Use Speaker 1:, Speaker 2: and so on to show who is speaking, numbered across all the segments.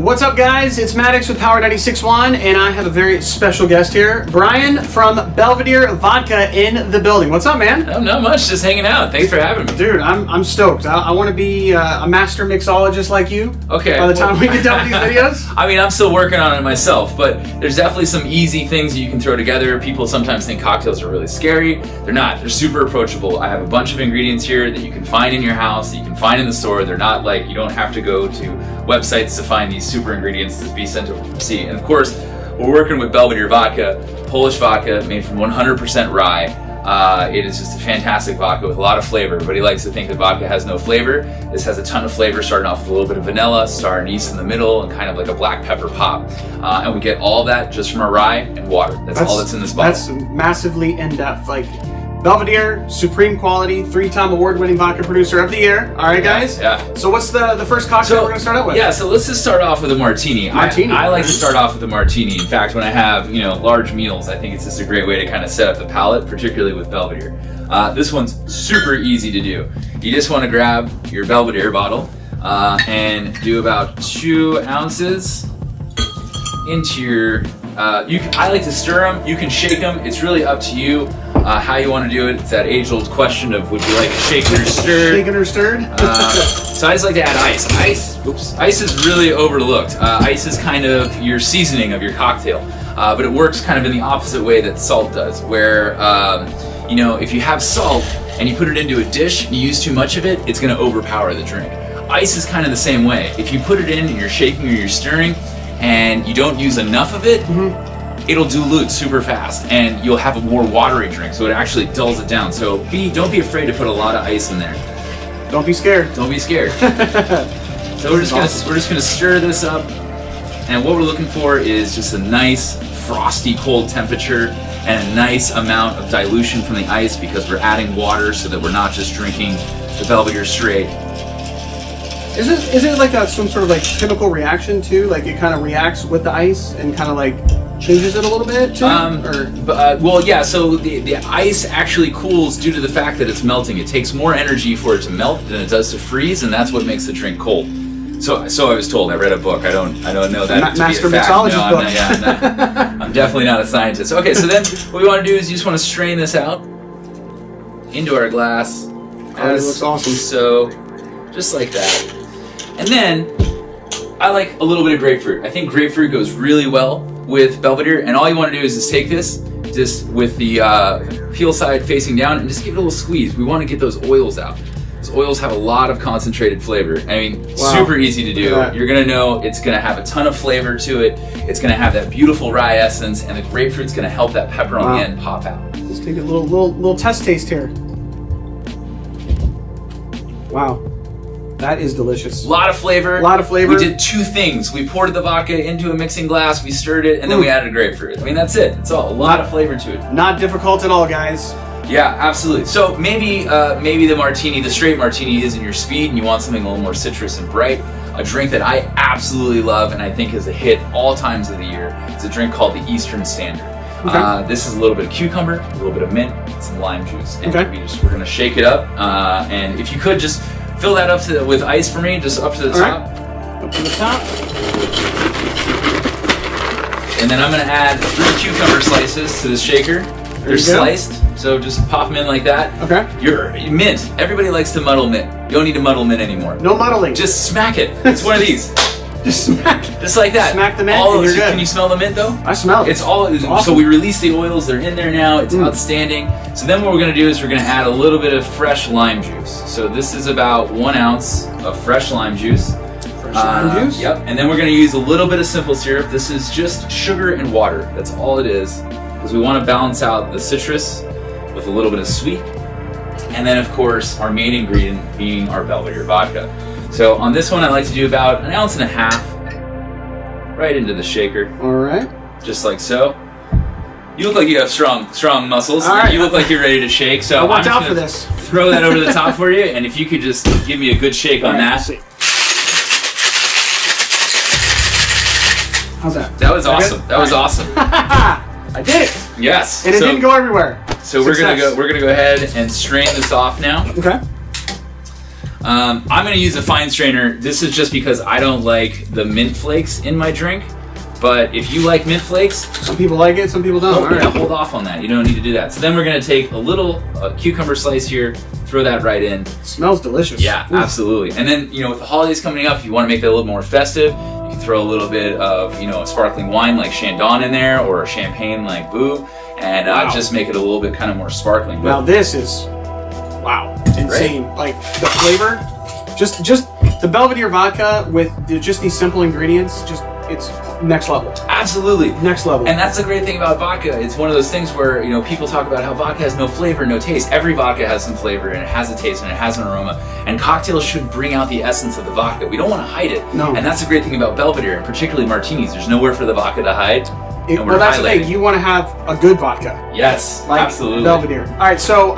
Speaker 1: What's up, guys? It's Maddox with Power 96.1, and I have a very special guest here, Brian from Belvedere Vodka in the building. What's up, man?
Speaker 2: Oh, not much, just hanging out. Thanks for having me.
Speaker 1: Dude, I'm stoked. I want to be a master mixologist like you.
Speaker 2: Okay.
Speaker 1: By the time we get done with these videos.
Speaker 2: I mean, I'm still working on it myself, but there's definitely some easy things you can throw together. People sometimes think cocktails are really scary. They're not. They're super approachable. I have a bunch of ingredients here that you can find in your house, that you can find in the store. They're not like, you don't have to go to websites to find these super ingredients to be sent over from sea. And of course, we're working with Belvedere vodka, Polish vodka made from 100% rye. It is just a fantastic vodka with a lot of flavor. Everybody likes to think that vodka has no flavor. This has a ton of flavor, starting off with a little bit of vanilla, star anise in the middle, and kind of like a black pepper pop. And we get all that just from our rye and water. That's all that's in this bottle.
Speaker 1: That's massively in-depth. Like, Belvedere, supreme quality, 3-time award-winning vodka producer of the year. All right, guys?
Speaker 2: Yeah.
Speaker 1: So what's the first cocktail we're going to start out with?
Speaker 2: Yeah, so let's just start off with a martini. I like to start off with a martini. In fact, when I have, large meals, I think it's just a great way to kind of set up the palate, particularly with Belvedere. This one's super easy to do. You just want to grab your Belvedere bottle and do about 2 ounces into your... I like to stir them. You can shake them. It's really up to you how you want to do it. It's that age-old question of, would you like it shaken or stirred?
Speaker 1: Shaken or stirred?
Speaker 2: So I just like to add ice. Ice is really overlooked. Ice is kind of your seasoning of your cocktail, but it works kind of in the opposite way that salt does, where if you have salt and you put it into a dish and you use too much of it, it's going to overpower the drink. Ice is kind of the same way. If you put it in and you're shaking or you're stirring and you don't use enough of it, it'll dilute super fast and you'll have a more watery drink, so it actually dulls it down. So don't be afraid to put a lot of ice in there.
Speaker 1: Don't be scared.
Speaker 2: Don't be scared. So we're just gonna stir this up, and what we're looking for is just a nice frosty cold temperature and a nice amount of dilution from the ice, because we're adding water so that we're not just drinking the Belvedere straight.
Speaker 1: Is it like some sort of like chemical reaction too? Like it kind of reacts with the ice and kind of like changes it a little bit too?
Speaker 2: Well, yeah, so the ice actually cools due to the fact that it's melting. It takes more energy for it to melt than it does to freeze, and that's what makes the drink cold. So I was told. I read a book. I don't know that to
Speaker 1: Master
Speaker 2: be a fact.
Speaker 1: Mixologist book.
Speaker 2: I'm definitely not a scientist. Okay, so then what we want to do is you just want to strain this out into our glass.
Speaker 1: It looks awesome.
Speaker 2: So, just like that. And then I like a little bit of grapefruit. I think grapefruit goes really well with Belvedere, and all you want to do is just take this, just with the peel side facing down, and just give it a little squeeze. We want to get those oils out. Those oils have a lot of concentrated flavor. I mean, wow. Super easy to do. You're gonna know it's gonna have a ton of flavor to it. It's gonna have that beautiful rye essence, and the grapefruit's gonna help that pepper on the end pop out.
Speaker 1: Let's take a little test taste here. Wow. That is delicious.
Speaker 2: A lot of flavor.
Speaker 1: A lot of flavor.
Speaker 2: We did 2 things. We poured the vodka into a mixing glass, we stirred it, and then we added a grapefruit. I mean, that's it. It's all. A lot of flavor to it.
Speaker 1: Not difficult at all, guys.
Speaker 2: Yeah, absolutely. So maybe the martini, the straight martini, isn't your speed, and you want something a little more citrus and bright. A drink that I absolutely love and I think is a hit all times of the year is a drink called the Eastern Standard. Okay. This is a little bit of cucumber, a little bit of mint, and some lime juice. And we're gonna shake it up. And if you could just fill that up with ice for me, just up to the top.
Speaker 1: Right. Up to the top.
Speaker 2: And then I'm gonna add 3 cucumber slices to this shaker. They're sliced, so just pop them in like that. Okay. Your mint. Everybody likes to muddle mint. You don't need to muddle mint anymore.
Speaker 1: No muddling.
Speaker 2: Just smack it. It's one of these.
Speaker 1: Just smack it.
Speaker 2: Just like that.
Speaker 1: Smack the mint and you're good.
Speaker 2: Can you smell the mint though?
Speaker 1: I smell it.
Speaker 2: It's awesome. So we release the oils. They're in there now. It's outstanding. So then what we're going to do is we're going to add a little bit of fresh lime juice. So this is about 1 ounce of fresh lime juice.
Speaker 1: Fresh lime juice?
Speaker 2: Yep. And then we're going to use a little bit of simple syrup. This is just sugar and water. That's all it is. Because we want to balance out the citrus with a little bit of sweet. And then of course our main ingredient being our Belvedere vodka. So on this one I like to do about 1.5 ounces right into the shaker.
Speaker 1: All right.
Speaker 2: Just like so. You look like you have strong muscles.
Speaker 1: All right.
Speaker 2: You look like you're ready to shake. So
Speaker 1: I'm just for this.
Speaker 2: Throw that over the top for you, and if you could just give me a good shake on that.
Speaker 1: How's that?
Speaker 2: That was awesome. That was awesome.
Speaker 1: I did it.
Speaker 2: Yes.
Speaker 1: And it didn't go everywhere.
Speaker 2: So we're gonna go ahead and strain this off now.
Speaker 1: Okay.
Speaker 2: I'm going to use a fine strainer. This is just because I don't like the mint flakes in my drink. But if you like mint flakes,
Speaker 1: some people like it, some people don't.
Speaker 2: Hold off on that. You don't need to do that. So then we're going to take a little cucumber slice here, throw that right in.
Speaker 1: It smells delicious.
Speaker 2: Yeah, absolutely. And then, with the holidays coming up, if you want to make that a little more festive, you can throw a little bit of, a sparkling wine like Chandon in there, or a champagne like Boo, and just make it a little bit kind of more sparkling.
Speaker 1: Now this is, insane.
Speaker 2: Right?
Speaker 1: Like the flavor, just the Belvedere vodka with just these simple ingredients, it's next level.
Speaker 2: Absolutely.
Speaker 1: Next level.
Speaker 2: And that's the great thing about vodka. It's one of those things where, people talk about how vodka has no flavor, no taste. Every vodka has some flavor, and it has a taste, and it has an aroma. And cocktails should bring out the essence of the vodka. We don't want to hide it.
Speaker 1: No.
Speaker 2: And that's the great thing about Belvedere, and particularly martinis. There's nowhere for the vodka to hide.
Speaker 1: Well, that's the thing. You want to have a good vodka.
Speaker 2: Yes,
Speaker 1: like
Speaker 2: absolutely.
Speaker 1: Belvedere. All right, so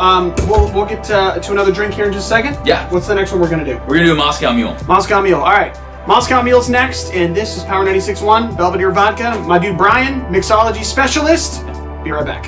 Speaker 1: we'll get to another drink here in just a second.
Speaker 2: Yeah.
Speaker 1: What's the next one we're going to do?
Speaker 2: We're going to do a Moscow Mule.
Speaker 1: Moscow Mule. All right. Moscow Mule's next, and this is Power 96.1 Belvedere Vodka. My dude Brian, mixology specialist. Be right back.